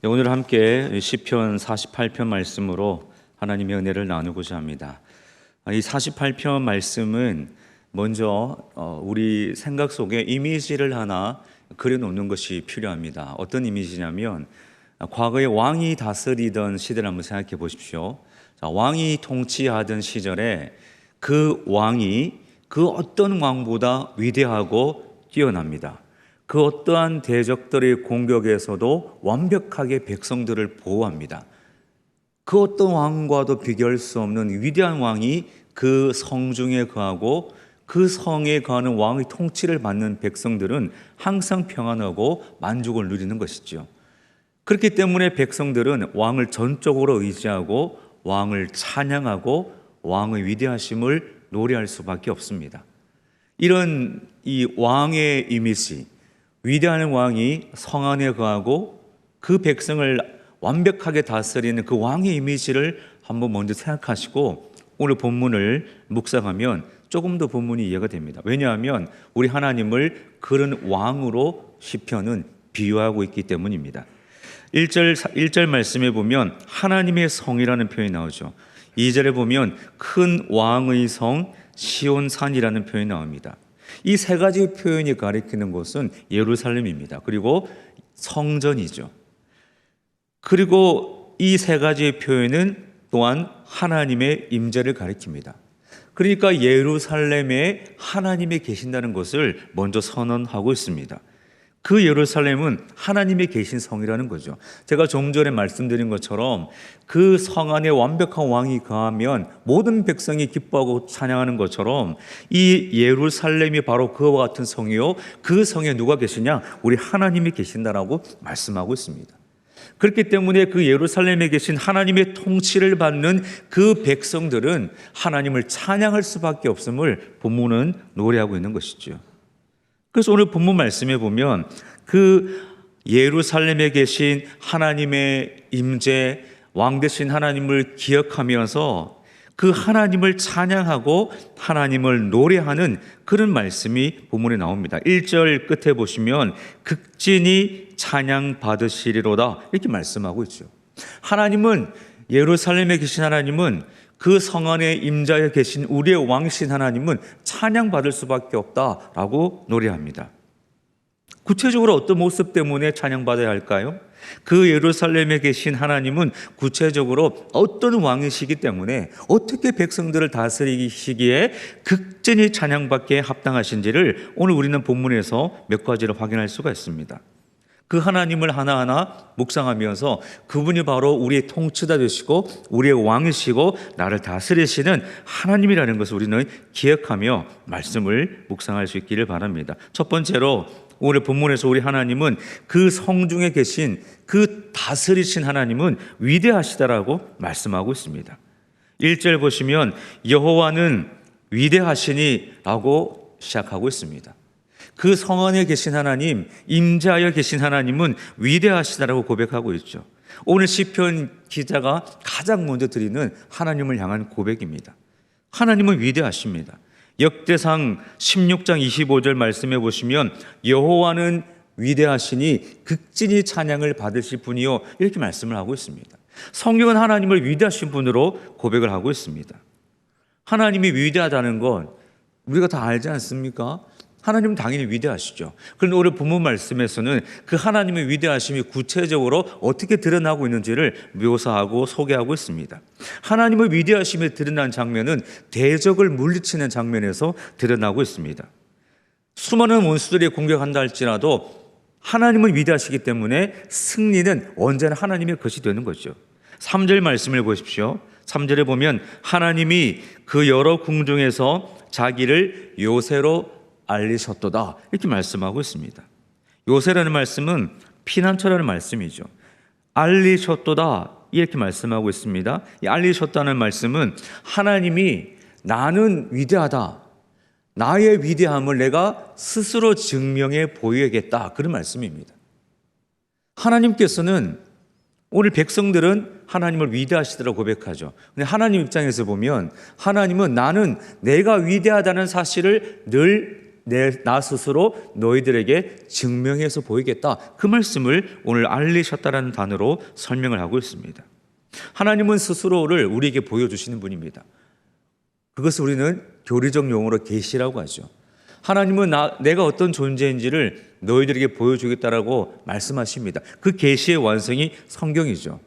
네, 오늘 함께 시편 48편 말씀으로 하나님의 은혜를 나누고자 합니다. 이 48편 말씀은 먼저 우리 생각 속에 이미지를 하나 그려놓는 것이 필요합니다. 어떤 이미지냐면 과거에 왕이 다스리던 시대를 한번 생각해 보십시오. 왕이 통치하던 시절에 그 왕이 그 어떤 왕보다 위대하고 뛰어납니다. 그 어떠한 대적들의 공격에서도 완벽하게 백성들을 보호합니다. 그 어떤 왕과도 비교할 수 없는 위대한 왕이 그 성중에 거하고 그 성에 거하는 왕의 통치를 받는 백성들은 항상 평안하고 만족을 누리는 것이죠. 그렇기 때문에 백성들은 왕을 전적으로 의지하고 왕을 찬양하고 왕의 위대하심을 노래할 수밖에 없습니다. 이런 이 왕의 이미지, 위대한 왕이 성 안에 거하고 그 백성을 완벽하게 다스리는 그 왕의 이미지를 한번 먼저 생각하시고 오늘 본문을 묵상하면 조금 더 본문이 이해가 됩니다. 왜냐하면 우리 하나님을 그런 왕으로 시편은 비유하고 있기 때문입니다. 1절 말씀에 보면 하나님의 성이라는 표현이 나오죠. 2절에 보면 큰 왕의 성 시온산이라는 표현이 나옵니다. 이 세 가지 표현이 가리키는 곳은 예루살렘입니다. 그리고 성전이죠. 그리고 이 세 가지의 표현은 또한 하나님의 임재를 가리킵니다. 그러니까 예루살렘에 하나님이 계신다는 것을 먼저 선언하고 있습니다. 그 예루살렘은 하나님이 계신 성이라는 거죠. 제가 좀 전에 말씀드린 것처럼 그 성 안에 완벽한 왕이 거하면 모든 백성이 기뻐하고 찬양하는 것처럼 이 예루살렘이 바로 그와 같은 성이요, 그 성에 누가 계시냐? 우리 하나님이 계신다라고 말씀하고 있습니다. 그렇기 때문에 그 예루살렘에 계신 하나님의 통치를 받는 그 백성들은 하나님을 찬양할 수밖에 없음을 본문은 노래하고 있는 것이죠. 그래서 오늘 본문 말씀에 보면 그 예루살렘에 계신 하나님의 임재, 왕 되신 하나님을 기억하면서 그 하나님을 찬양하고 하나님을 노래하는 그런 말씀이 본문에 나옵니다. 1절 끝에 보시면 극진히 찬양 받으시리로다 이렇게 말씀하고 있죠. 하나님은, 예루살렘에 계신 하나님은, 그 성 안에 임자에 계신 우리의 왕이신 하나님은 찬양받을 수밖에 없다라고 노래합니다. 구체적으로 어떤 모습 때문에 찬양받아야 할까요? 그 예루살렘에 계신 하나님은 구체적으로 어떤 왕이시기 때문에 어떻게 백성들을 다스리시기에 극진히 찬양받기에 합당하신지를 오늘 우리는 본문에서 몇 가지를 확인할 수가 있습니다. 그 하나님을 하나하나 묵상하면서 그분이 바로 우리의 통치자 되시고 우리의 왕이시고 나를 다스리시는 하나님이라는 것을 우리는 기억하며 말씀을 묵상할 수 있기를 바랍니다. 첫 번째로 오늘 본문에서 우리 하나님은 그 성중에 계신 그 다스리신 하나님은 위대하시다라고 말씀하고 있습니다. 1절 보시면 여호와는 위대하시니 라고 시작하고 있습니다. 그 성 안에 계신 하나님, 임재하여 계신 하나님은 위대하시다라고 고백하고 있죠. 오늘 시편 기자가 가장 먼저 드리는 하나님을 향한 고백입니다. 하나님은 위대하십니다. 역대상 16장 25절 말씀해 보시면 여호와는 위대하시니 극진히 찬양을 받으실 분이요 이렇게 말씀을 하고 있습니다. 성경은 하나님을 위대하신 분으로 고백을 하고 있습니다. 하나님이 위대하다는 건 우리가 다 알지 않습니까? 하나님은 당연히 위대하시죠. 그런데 오늘 본문 말씀에서는 그 하나님의 위대하심이 구체적으로 어떻게 드러나고 있는지를 묘사하고 소개하고 있습니다. 하나님의 위대하심이 드러난 장면은 대적을 물리치는 장면에서 드러나고 있습니다. 수많은 원수들이 공격한다 할지라도 하나님은 위대하시기 때문에 승리는 언제나 하나님의 것이 되는 거죠. 3절 말씀을 보십시오. 3절에 보면 하나님이 그 여러 궁중에서 자기를 요새로 알리셨도다 이렇게 말씀하고 있습니다. 요새라는 말씀은 피난처라는 말씀이죠. 알리셨도다 이렇게 말씀하고 있습니다. 이 알리셨다는 말씀은 하나님이 나는 위대하다, 나의 위대함을 내가 스스로 증명해 보여야겠다 그런 말씀입니다. 하나님께서는 오늘 백성들은 하나님을 위대하시다라고 고백하죠. 근데 하나님 입장에서 보면 하나님은 나는 내가 위대하다는 사실을 늘 나 스스로 너희들에게 증명해서 보이겠다. 그 말씀을 오늘 알리셨다라는 단어로 설명을 하고 있습니다. 하나님은 스스로를 우리에게 보여주시는 분입니다. 그것을 우리는 교리적 용어로 계시라고 하죠. 하나님은 내가 어떤 존재인지를 너희들에게 보여주겠다라고 말씀하십니다. 그 계시의 완성이 성경이죠.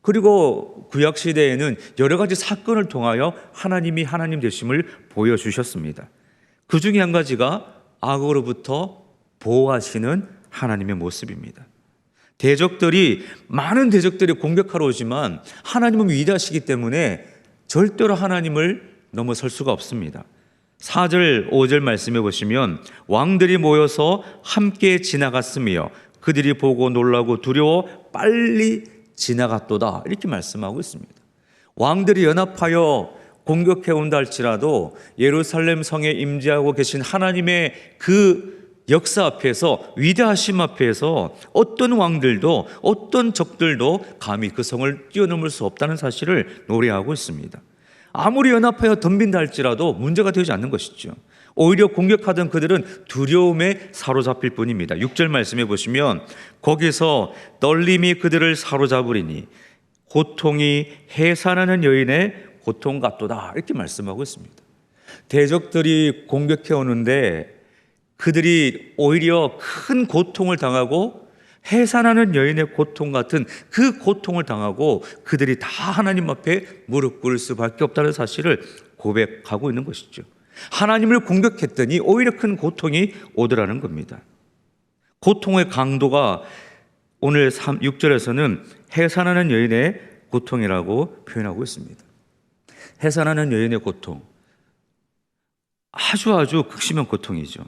그리고 구약 시대에는 여러 가지 사건을 통하여 하나님이 하나님 되심을 보여주셨습니다. 그 중에 한 가지가 악으로부터 보호하시는 하나님의 모습입니다. 많은 대적들이 공격하러 오지만 하나님은 위대하시기 때문에 절대로 하나님을 넘어설 수가 없습니다. 4절, 5절 말씀해 보시면 왕들이 모여서 함께 지나갔으며 그들이 보고 놀라고 두려워 빨리 지나갔도다. 이렇게 말씀하고 있습니다. 왕들이 연합하여 공격해 온다 할지라도 예루살렘 성에 임재하고 계신 하나님의 그 역사 앞에서, 위대하심 앞에서 어떤 왕들도 어떤 적들도 감히 그 성을 뛰어넘을 수 없다는 사실을 노래하고 있습니다. 아무리 연합하여 덤빈다 할지라도 문제가 되지 않는 것이죠. 오히려 공격하던 그들은 두려움에 사로잡힐 뿐입니다. 6절 말씀해 보시면 거기서 떨림이 그들을 사로잡으리니 고통이 해산하는 여인의 고통 같도다. 이렇게 말씀하고 있습니다. 대적들이 공격해 오는데 그들이 오히려 큰 고통을 당하고 해산하는 여인의 고통 같은 그 고통을 당하고 그들이 다 하나님 앞에 무릎 꿇을 수밖에 없다는 사실을 고백하고 있는 것이죠. 하나님을 공격했더니 오히려 큰 고통이 오더라는 겁니다. 고통의 강도가 오늘 6절에서는 해산하는 여인의 고통이라고 표현하고 있습니다. 해산하는 여인의 고통, 아주 극심한 고통이죠.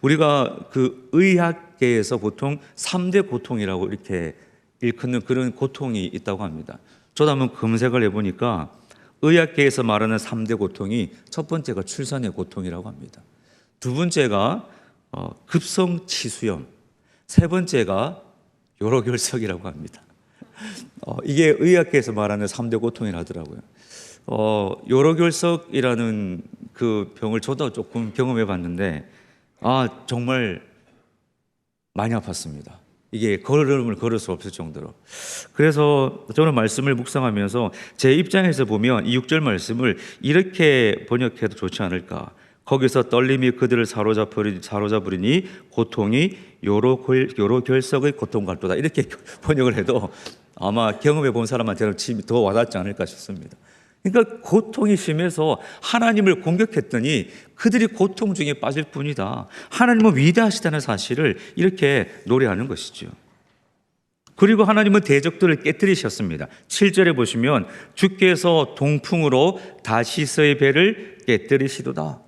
우리가 그 의학계에서 보통 3대 고통이라고 이렇게 일컫는 그런 고통이 있다고 합니다. 저도 한번 검색을 해보니까 의학계에서 말하는 3대 고통이 첫 번째가 출산의 고통이라고 합니다. 두 번째가 급성치수염, 세 번째가 요로결석이라고 합니다. 이게 의학계에서 말하는 3대 고통이라더라고요. 요로결석이라는 그 병을 저도 조금 경험해 봤는데 정말 많이 아팠습니다. 이게 걸음을 걸을 수 없을 정도로. 그래서 저는 말씀을 묵상하면서 제 입장에서 보면 이 6절 말씀을 이렇게 번역해도 좋지 않을까. 거기서 떨림이 그들을 사로잡으리니 고통이 요로결석의 고통 같도다. 이렇게 번역을 해도 아마 경험해 본 사람한테는 더 와닿지 않을까 싶습니다. 그러니까 고통이 심해서 하나님을 공격했더니 그들이 고통 중에 빠질 뿐이다. 하나님은 위대하시다는 사실을 이렇게 노래하는 것이죠. 그리고 하나님은 대적들을 깨뜨리셨습니다. 7절에 보시면 주께서 동풍으로 다시스의 배를 깨뜨리시도다.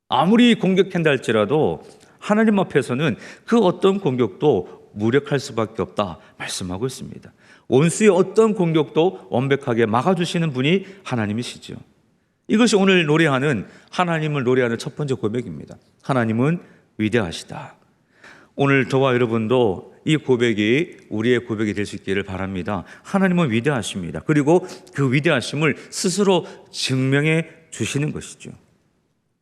아무리 공격한다 할지라도 하나님 앞에서는 그 어떤 공격도 무력할 수밖에 없다 말씀하고 있습니다. 원수의 어떤 공격도 완벽하게 막아주시는 분이 하나님이시죠. 이것이 오늘 노래하는, 하나님을 노래하는 첫 번째 고백입니다. 하나님은 위대하시다. 오늘 저와 여러분도 이 고백이 우리의 고백이 될 수 있기를 바랍니다. 하나님은 위대하십니다. 그리고 그 위대하심을 스스로 증명해 주시는 것이죠.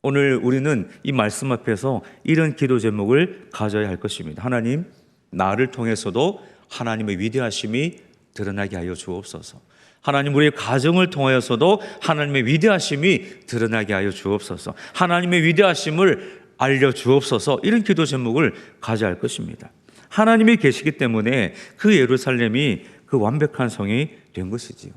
오늘 우리는 이 말씀 앞에서 이런 기도 제목을 가져야 할 것입니다. 하나님, 나를 통해서도 하나님의 위대하심이 드러나게 하여 주옵소서. 하나님, 우리의 가정을 통하여서도 하나님의 위대하심이 드러나게 하여 주옵소서. 하나님의 위대하심을 알려 주옵소서. 이런 기도 제목을 가져야 할 것입니다. 하나님이 계시기 때문에 그 예루살렘이 그 완벽한 성이 된 것이지요.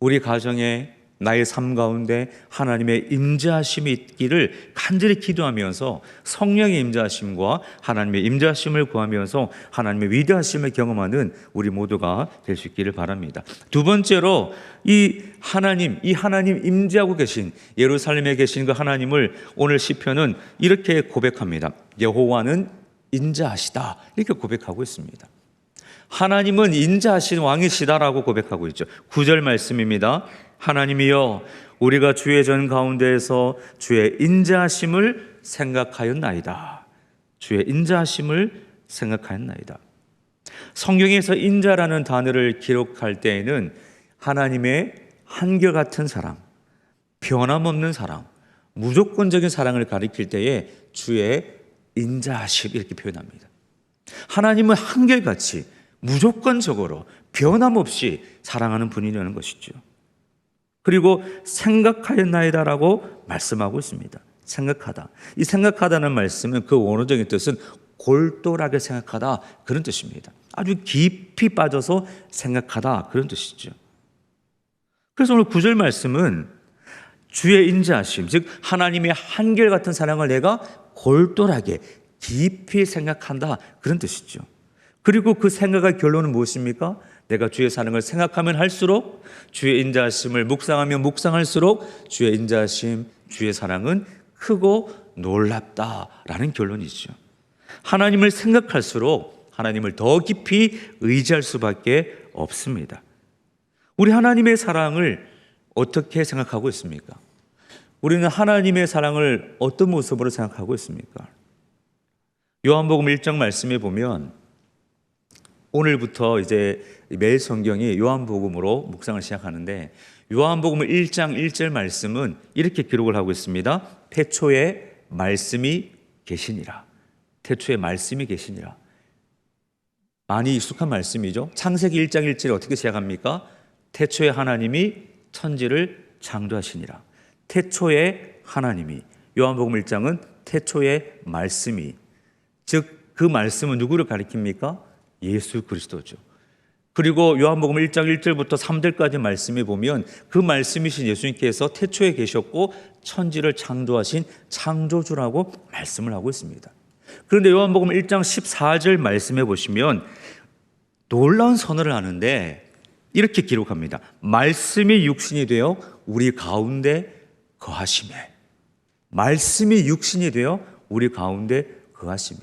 우리 가정에, 나의 삶 가운데 하나님의 임재하심이 있기를 간절히 기도하면서 성령의 임재하심과 하나님의 임재하심을 구하면서 하나님의 위대하심을 경험하는 우리 모두가 될 수 있기를 바랍니다. 두 번째로 이 하나님 임재하고 계신, 예루살렘에 계신 그 하나님을 오늘 시편은 이렇게 고백합니다. 여호와는 인자하시다, 이렇게 고백하고 있습니다. 하나님은 인자하신 왕이시다라고 고백하고 있죠. 9절 말씀입니다. 하나님이여, 우리가 주의 전 가운데에서 주의 인자하심을 생각하였나이다. 주의 인자하심을 생각하였나이다. 성경에서 인자라는 단어를 기록할 때에는 하나님의 한결같은 사랑, 변함없는 사랑, 무조건적인 사랑을 가리킬 때에 주의 인자하심 이렇게 표현합니다. 하나님은 한결같이 무조건적으로 변함없이 사랑하는 분이라는 것이죠. 그리고 생각하였나이다라고 말씀하고 있습니다. 생각하다. 이 생각하다는 말씀은 그 원어적인 뜻은 골똘하게 생각하다 그런 뜻입니다. 아주 깊이 빠져서 생각하다 그런 뜻이죠. 그래서 오늘 9절 말씀은 주의 인자하심, 즉 하나님의 한결같은 사랑을 내가 골똘하게 깊이 생각한다 그런 뜻이죠. 그리고 그 생각의 결론은 무엇입니까? 내가 주의 사랑을 생각하면 할수록, 주의 인자하심을 묵상하면 묵상할수록 주의 인자하심, 주의 사랑은 크고 놀랍다라는 결론이죠. 하나님을 생각할수록 하나님을 더 깊이 의지할 수밖에 없습니다. 우리 하나님의 사랑을 어떻게 생각하고 있습니까? 우리는 하나님의 사랑을 어떤 모습으로 생각하고 있습니까? 요한복음 1장 말씀에 보면 오늘부터 이제 매일 성경이 요한복음으로 묵상을 시작하는데 요한복음 1장 1절 말씀은 이렇게 기록을 하고 있습니다. 태초에 말씀이 계시니라. 태초에 말씀이 계시니라. 많이 익숙한 말씀이죠. 창세기 1장 1절에 어떻게 시작합니까? 태초에 하나님이 천지를 창조하시니라. 태초에 하나님이, 요한복음 1장은 태초에 말씀이, 즉 그 말씀은 누구를 가리킵니까? 예수 그리스도죠. 그리고 요한복음 1장 1절부터 3절까지 말씀에 보면 그 말씀이신 예수님께서 태초에 계셨고 천지를 창조하신 창조주라고 말씀을 하고 있습니다. 그런데 요한복음 1장 14절 말씀해 보시면 놀라운 선언을 하는데 이렇게 기록합니다. 말씀이 육신이 되어 우리 가운데 거하시매. 말씀이 육신이 되어 우리 가운데 거하시매.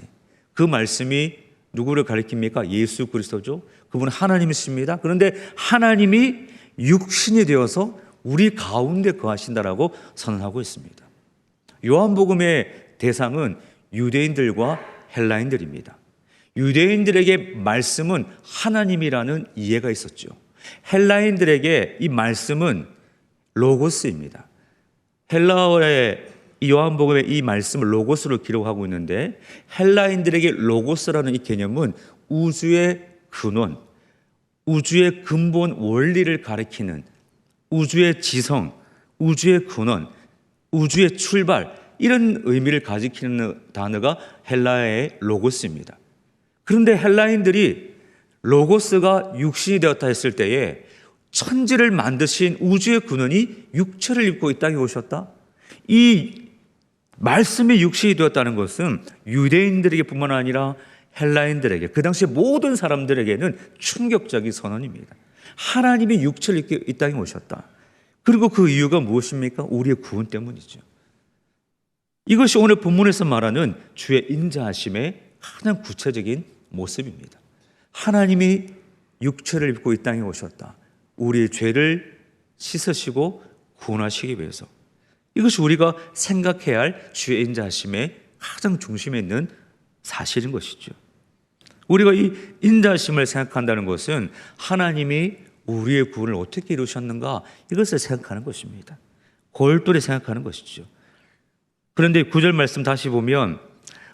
그 말씀이 누구를 가리킵니까? 예수 그리스도죠. 그분은 하나님이십니다. 그런데 하나님이 육신이 되어서 우리 가운데 거하신다라고 선언하고 있습니다. 요한복음의 대상은 유대인들과 헬라인들입니다. 유대인들에게 말씀은 하나님이라는 이해가 있었죠. 헬라인들에게 이 말씀은 로고스입니다. 헬라어의 요한복음의 이 말씀을 로고스로 기록하고 있는데 헬라인들에게 로고스라는 이 개념은 우주의 근원, 우주의 근본 원리를 가리키는 우주의 지성, 우주의 근원, 우주의 출발 이런 의미를 가리키는 단어가 헬라어의 로고스입니다. 그런데 헬라인들이 로고스가 육신이 되었다 했을 때에 천지를 만드신 우주의 근원이 육체를 입고 이 땅에 오셨다? 이 말씀이 육신이 되었다는 것은 유대인들에게 뿐만 아니라 헬라인들에게, 그 당시 모든 사람들에게는 충격적인 선언입니다. 하나님이 육체를 입고 이 땅에 오셨다. 그리고 그 이유가 무엇입니까? 우리의 구원 때문이죠. 이것이 오늘 본문에서 말하는 주의 인자하심의 가장 구체적인 모습입니다. 하나님이 육체를 입고 이 땅에 오셨다. 우리의 죄를 씻으시고 구원하시기 위해서. 이것이 우리가 생각해야 할 주의 인자하심의 가장 중심에 있는 사실인 것이죠. 우리가 이 인자하심을 생각한다는 것은 하나님이 우리의 구원을 어떻게 이루셨는가 이것을 생각하는 것입니다. 골똘히 생각하는 것이죠. 그런데 9절 말씀 다시 보면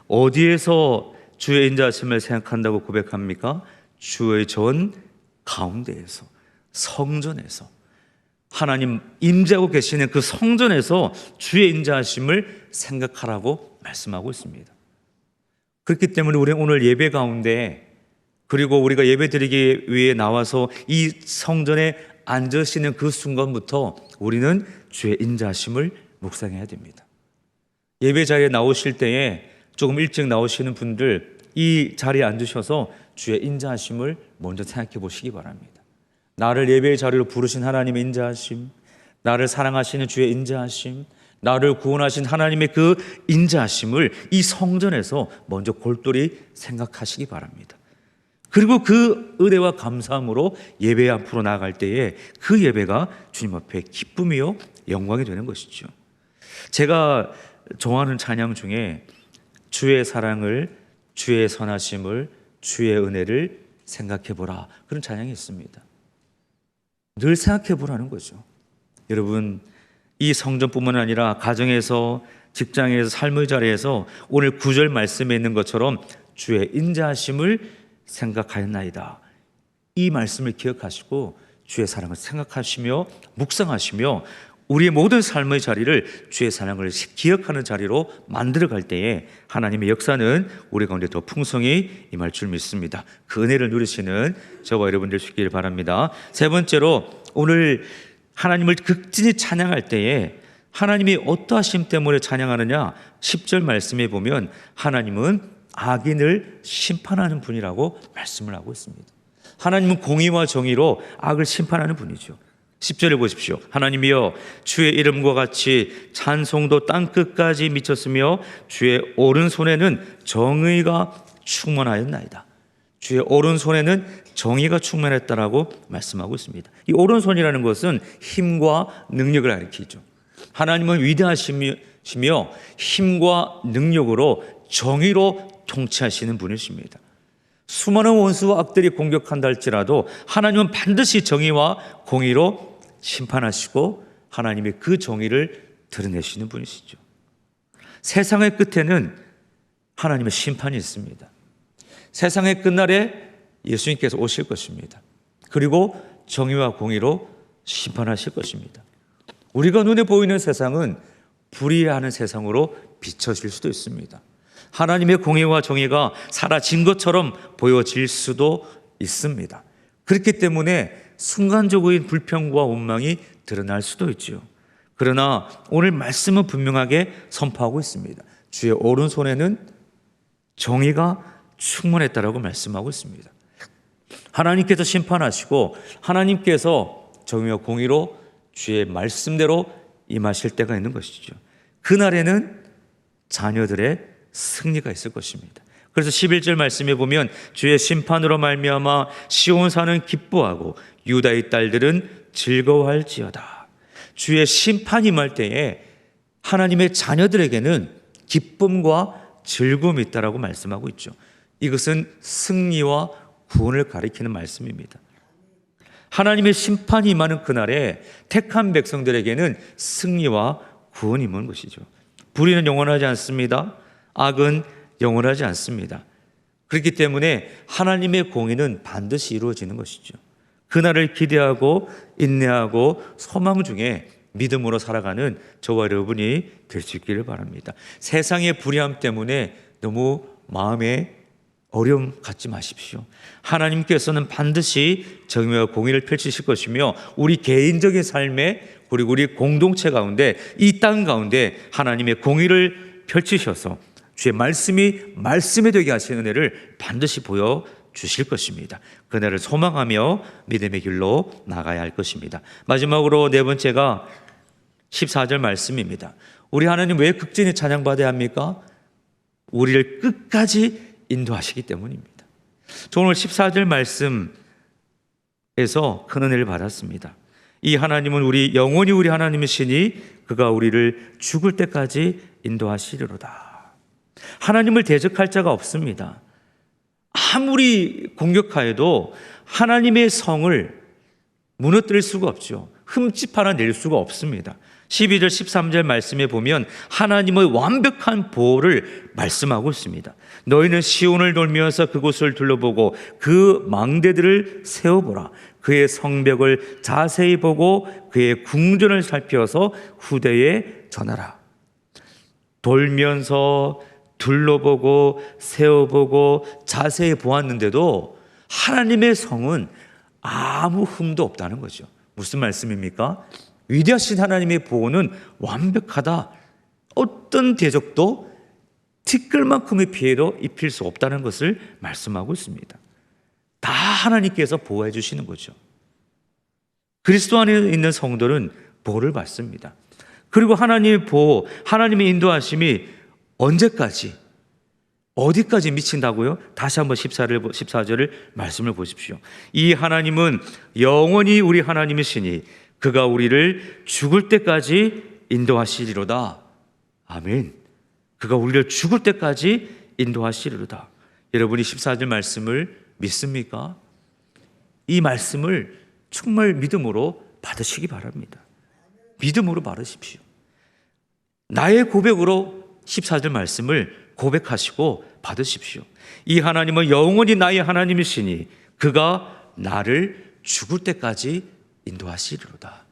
어디에서 주의 인자하심을 생각한다고 고백합니까? 주의 전 가운데에서, 성전에서, 하나님 임재하고 계시는 그 성전에서 주의 인자하심을 생각하라고 말씀하고 있습니다. 그렇기 때문에 우리는 오늘 예배 가운데, 그리고 우리가 예배 드리기 위해 나와서 이 성전에 앉으시는 그 순간부터 우리는 주의 인자하심을 묵상해야 됩니다. 예배 자리에 나오실 때에 조금 일찍 나오시는 분들 이 자리에 앉으셔서 주의 인자하심을 먼저 생각해 보시기 바랍니다. 나를 예배의 자리로 부르신 하나님의 인자하심, 나를 사랑하시는 주의 인자하심, 나를 구원하신 하나님의 그 인자하심을 이 성전에서 먼저 골똘히 생각하시기 바랍니다. 그리고 그 은혜와 감사함으로 예배 앞으로 나아갈 때에 그 예배가 주님 앞에 기쁨이요 영광이 되는 것이죠. 제가 좋아하는 찬양 중에 주의 사랑을, 주의 선하심을, 주의 은혜를 생각해보라, 그런 찬양이 있습니다. 늘 생각해보라는 거죠. 여러분, 이 성전뿐만 아니라 가정에서, 직장에서, 삶의 자리에서 오늘 9절 말씀에 있는 것처럼 주의 인자하심을 생각하였나이다. 이 말씀을 기억하시고 주의 사랑을 생각하시며 묵상하시며 우리의 모든 삶의 자리를 주의 사랑을 기억하는 자리로 만들어갈 때에 하나님의 역사는 우리 가운데 더 풍성히 임할 줄 믿습니다. 그 은혜를 누리시는 저와 여러분들 되시길 바랍니다. 세 번째로, 오늘 하나님을 극진히 찬양할 때에 하나님이 어떠하심 때문에 찬양하느냐, 10절 말씀에 보면 하나님은 악인을 심판하는 분이라고 말씀을 하고 있습니다. 하나님은 공의와 정의로 악을 심판하는 분이죠. 10절을 보십시오. 하나님이여, 주의 이름과 같이 찬송도 땅끝까지 미쳤으며 주의 오른손에는 정의가 충만하였나이다. 주의 오른손에는 정의가 충만했다라고 말씀하고 있습니다. 이 오른손이라는 것은 힘과 능력을 가리키죠. 하나님은 위대하시며 힘과 능력으로 정의로 통치하시는 분이십니다. 수많은 원수와 악들이 공격한다 할지라도 하나님은 반드시 정의와 공의로 심판하시고 하나님의 그 정의를 드러내시는 분이시죠. 세상의 끝에는 하나님의 심판이 있습니다. 세상의 끝날에 예수님께서 오실 것입니다. 그리고 정의와 공의로 심판하실 것입니다. 우리가 눈에 보이는 세상은 불의하는 세상으로 비춰질 수도 있습니다. 하나님의 공의와 정의가 사라진 것처럼 보여질 수도 있습니다. 그렇기 때문에 순간적인 불평과 원망이 드러날 수도 있죠. 그러나 오늘 말씀은 분명하게 선포하고 있습니다. 주의 오른손에는 정의가 충만했다라고 말씀하고 있습니다. 하나님께서 심판하시고 하나님께서 정의와 공의로 주의 말씀대로 임하실 때가 있는 것이죠. 그날에는 자녀들의 승리가 있을 것입니다. 그래서 11절 말씀에 보면 주의 심판으로 말미암아 시온산은 기뻐하고 유다의 딸들은 즐거워할지어다. 주의 심판이 임할 때에 하나님의 자녀들에게는 기쁨과 즐거움이 있다라고 말씀하고 있죠. 이것은 승리와 구원을 가리키는 말씀입니다. 하나님의 심판이 임하는 그날에 택한 백성들에게는 승리와 구원이 임하는 것이죠. 불의는 영원하지 않습니다. 악은 영원하지 않습니다. 그렇기 때문에 하나님의 공의는 반드시 이루어지는 것이죠. 그날을 기대하고 인내하고 소망 중에 믿음으로 살아가는 저와 여러분이 될 수 있기를 바랍니다. 세상의 불의함 때문에 너무 마음에 어려움 갖지 마십시오. 하나님께서는 반드시 정의와 공의를 펼치실 것이며 우리 개인적인 삶에 그리고 우리 공동체 가운데 이 땅 가운데 하나님의 공의를 펼치셔서 주의 말씀이 말씀이 되게 하시는 은혜를 반드시 보여주실 것입니다. 그날을 소망하며 믿음의 길로 나가야 할 것입니다. 마지막으로 네 번째가 14절 말씀입니다. 우리 하나님 왜 극진히 찬양받아야 합니까? 우리를 끝까지 인도하시기 때문입니다. 저 오늘 14절 말씀에서 큰 은혜를 받았습니다. 이 하나님은 우리 영원히 우리 하나님이시니 그가 우리를 죽을 때까지 인도하시리로다. 하나님을 대적할 자가 없습니다. 아무리 공격하여도 하나님의 성을 무너뜨릴 수가 없죠. 흠집 하나 낼 수가 없습니다. 12절 13절 말씀에 보면 하나님의 완벽한 보호를 말씀하고 있습니다. 너희는 시온을 돌면서 그곳을 둘러보고 그 망대들을 세워보라. 그의 성벽을 자세히 보고 그의 궁전을 살펴서 후대에 전하라. 돌면서 둘러보고 세워보고 자세히 보았는데도 하나님의 성은 아무 흠도 없다는 거죠. 무슨 말씀입니까? 위대하신 하나님의 보호는 완벽하다. 어떤 대적도 티끌만큼의 피해도 입힐 수 없다는 것을 말씀하고 있습니다. 다 하나님께서 보호해 주시는 거죠. 그리스도 안에 있는 성도는 보호를 받습니다. 그리고 하나님의 보호, 하나님의 인도하심이 언제까지, 어디까지 미친다고요? 다시 한번 14절을 말씀을 보십시오. 이 하나님은 영원히 우리 하나님이시니 그가 우리를 죽을 때까지 인도하시리로다. 아멘. 그가 우리를 죽을 때까지 인도하시리로다. 여러분이 14절 말씀을 믿습니까? 이 말씀을 정말 믿음으로 받으시기 바랍니다. 믿음으로 받으십시오. 나의 고백으로 14절 말씀을 고백하시고 받으십시오. 이 하나님은 영원히 나의 하나님이시니 그가 나를 죽을 때까지 인도하시리로다.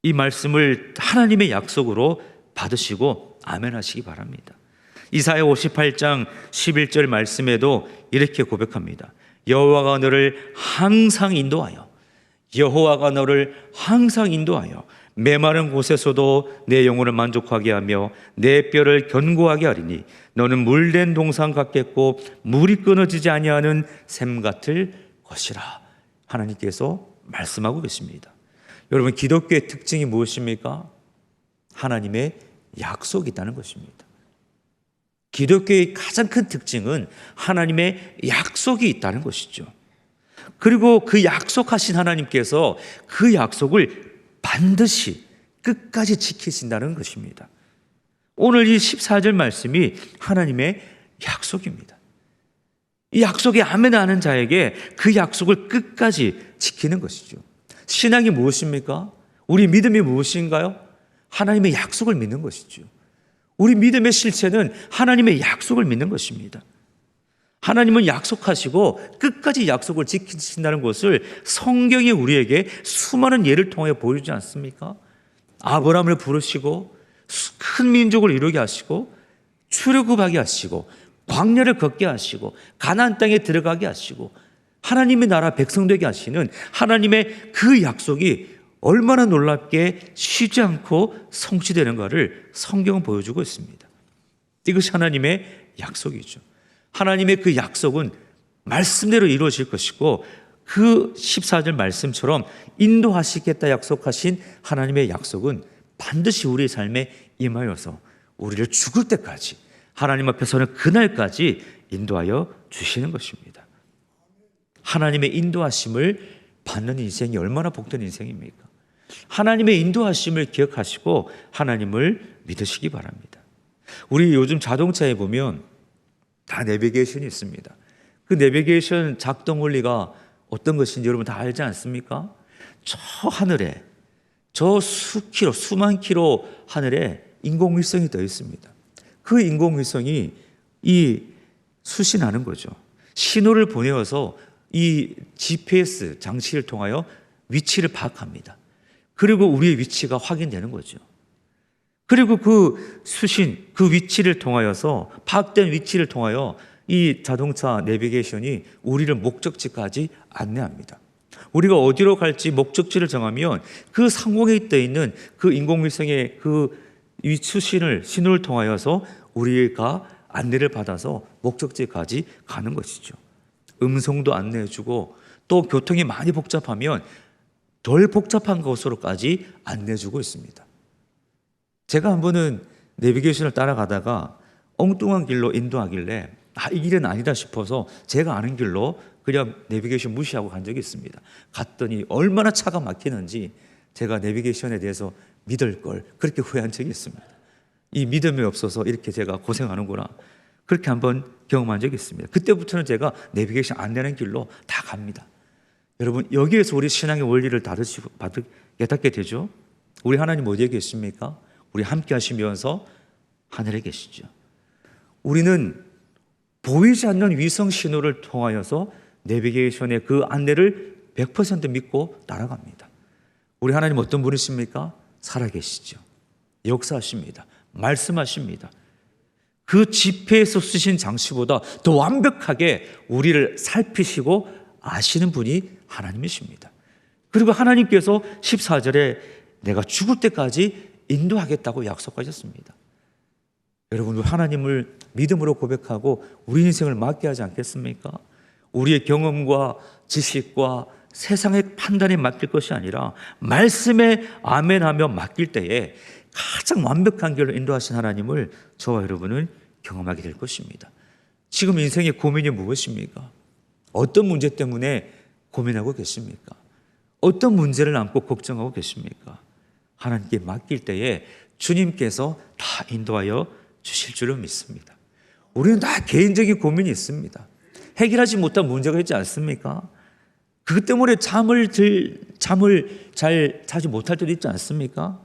이 말씀을 하나님의 약속으로 받으시고 아멘 하시기 바랍니다. 이사야 58장 11절 말씀에도 이렇게 고백합니다. 여호와가 너를 항상 인도하여 메마른 곳에서도 내 영혼을 만족하게 하며 내 뼈를 견고하게 하리니 너는 물된 동산 같겠고 물이 끊어지지 아니하는 샘 같을 것이라. 하나님께서 말씀하고 계십니다. 여러분, 기독교의 특징이 무엇입니까? 하나님의 약속이 있다는 것입니다. 기독교의 가장 큰 특징은 하나님의 약속이 있다는 것이죠. 그리고 그 약속하신 하나님께서 그 약속을 반드시 끝까지 지키신다는 것입니다. 오늘 이 14절 말씀이 하나님의 약속입니다. 이 약속에 아멘하는 자에게 그 약속을 끝까지 지키는 것이죠. 신앙이 무엇입니까? 우리 믿음이 무엇인가요? 하나님의 약속을 믿는 것이죠. 우리 믿음의 실체는 하나님의 약속을 믿는 것입니다. 하나님은 약속하시고 끝까지 약속을 지키신다는 것을 성경이 우리에게 수많은 예를 통해 보여주지 않습니까? 아브라함을 부르시고 큰 민족을 이루게 하시고 출애굽하게 하시고 광야를 걷게 하시고 가나안 땅에 들어가게 하시고 하나님의 나라 백성 되게 하시는 하나님의 그 약속이 얼마나 놀랍게 쉬지 않고 성취되는가를 성경은 보여주고 있습니다. 이것이 하나님의 약속이죠. 하나님의 그 약속은 말씀대로 이루어질 것이고 그 14절 말씀처럼 인도하시겠다 약속하신 하나님의 약속은 반드시 우리의 삶에 임하여서 우리를 죽을 때까지 하나님 앞에 서는 그날까지 인도하여 주시는 것입니다. 하나님의 인도하심을 받는 인생이 얼마나 복된 인생입니까? 하나님의 인도하심을 기억하시고 하나님을 믿으시기 바랍니다. 우리 요즘 자동차에 보면 다 내비게이션이 있습니다. 그 내비게이션 작동 원리가 어떤 것인지 여러분 다 알지 않습니까? 저 하늘에 저 수만 킬로 하늘에 인공위성이 떠 있습니다. 그 인공위성이 이 수신하는 거죠. 신호를 보내어서 이 GPS 장치를 통하여 위치를 파악합니다. 그리고 우리의 위치가 확인되는 거죠. 그리고 그 수신, 그 위치를 통하여서 파악된 위치를 통하여 이 자동차 내비게이션이 우리를 목적지까지 안내합니다. 우리가 어디로 갈지 목적지를 정하면 그 상공에 떠 있는 그 인공위성의 그 수신을 신호를 통하여서 우리가 안내를 받아서 목적지까지 가는 것이죠. 음성도 안내해주고 또 교통이 많이 복잡하면 덜 복잡한 곳으로까지 안내해주고 있습니다. 제가 한 번은 내비게이션을 따라가다가 엉뚱한 길로 인도하길래 이 길은 아니다 싶어서 제가 아는 길로 그냥 내비게이션 무시하고 간 적이 있습니다. 갔더니 얼마나 차가 막히는지 제가 내비게이션에 대해서 믿을 걸 그렇게 후회한 적이 있습니다. 이 믿음이 없어서 이렇게 제가 고생하는구나 그렇게 한번 경험한 적이 있습니다. 그때부터는 제가 내비게이션 안내는 길로 다 갑니다. 여러분, 여기에서 우리 신앙의 원리를 깨닫게 되죠. 우리 하나님 어디에 계십니까? 우리 함께 하시면서 하늘에 계시죠. 우리는 보이지 않는 위성 신호를 통하여서 내비게이션의 그 안내를 100% 믿고 따라갑니다. 우리 하나님 어떤 분이십니까? 살아계시죠. 역사하십니다. 말씀하십니다. 그 GPS 쓰신 장치보다 더 완벽하게 우리를 살피시고 아시는 분이 하나님이십니다. 그리고 하나님께서 14절에 내가 죽을 때까지 인도하겠다고 약속하셨습니다. 여러분, 하나님을 믿음으로 고백하고 우리 인생을 맡게 하지 않겠습니까? 우리의 경험과 지식과 세상의 판단에 맡길 것이 아니라 말씀에 아멘하며 맡길 때에 가장 완벽한 길로 인도하신 하나님을 저와 여러분은 경험하게 될 것입니다. 지금 인생의 고민이 무엇입니까? 어떤 문제 때문에 고민하고 계십니까? 어떤 문제를 안고 걱정하고 계십니까? 하나님께 맡길 때에 주님께서 다 인도하여 주실 줄을 믿습니다. 우리는 다 개인적인 고민이 있습니다. 해결하지 못한 문제가 있지 않습니까? 그것 때문에 잠을 잘 자지 못할 때도 있지 않습니까?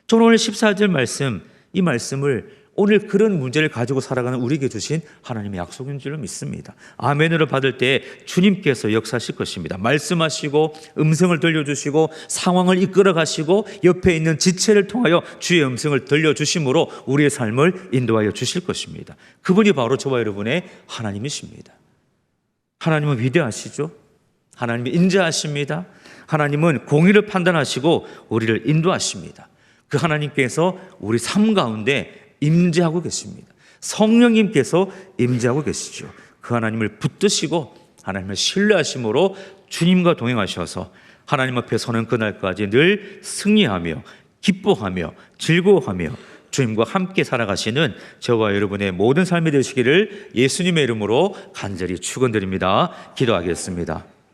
저는 오늘 14절 말씀, 이 말씀을 오늘 그런 문제를 가지고 살아가는 우리에게 주신 하나님의 약속인 줄로 믿습니다. 아멘으로 받을 때 주님께서 역사하실 것입니다. 말씀하시고 음성을 들려주시고 상황을 이끌어 가시고 옆에 있는 지체를 통하여 주의 음성을 들려주심으로 우리의 삶을 인도하여 주실 것입니다. 그분이 바로 저와 여러분의 하나님이십니다. 하나님은 위대하시죠. 하나님은 인자하십니다. 하나님은 공의를 판단하시고 우리를 인도하십니다. 그 하나님께서 우리 삶 가운데 임재하고 계십니다. 성령님께서 임재하고 계시죠. 그 하나님을 붙드시고 하나님을 신뢰하심으로 주님과 동행하셔서 하나님 앞에 서는 그날까지 늘 승리하며 기뻐하며 즐거워하며 주님과 함께 살아가시는 저와 여러분의 모든 삶이 되시기를 예수님의 이름으로 간절히 축원드립니다. 기도하겠습니다.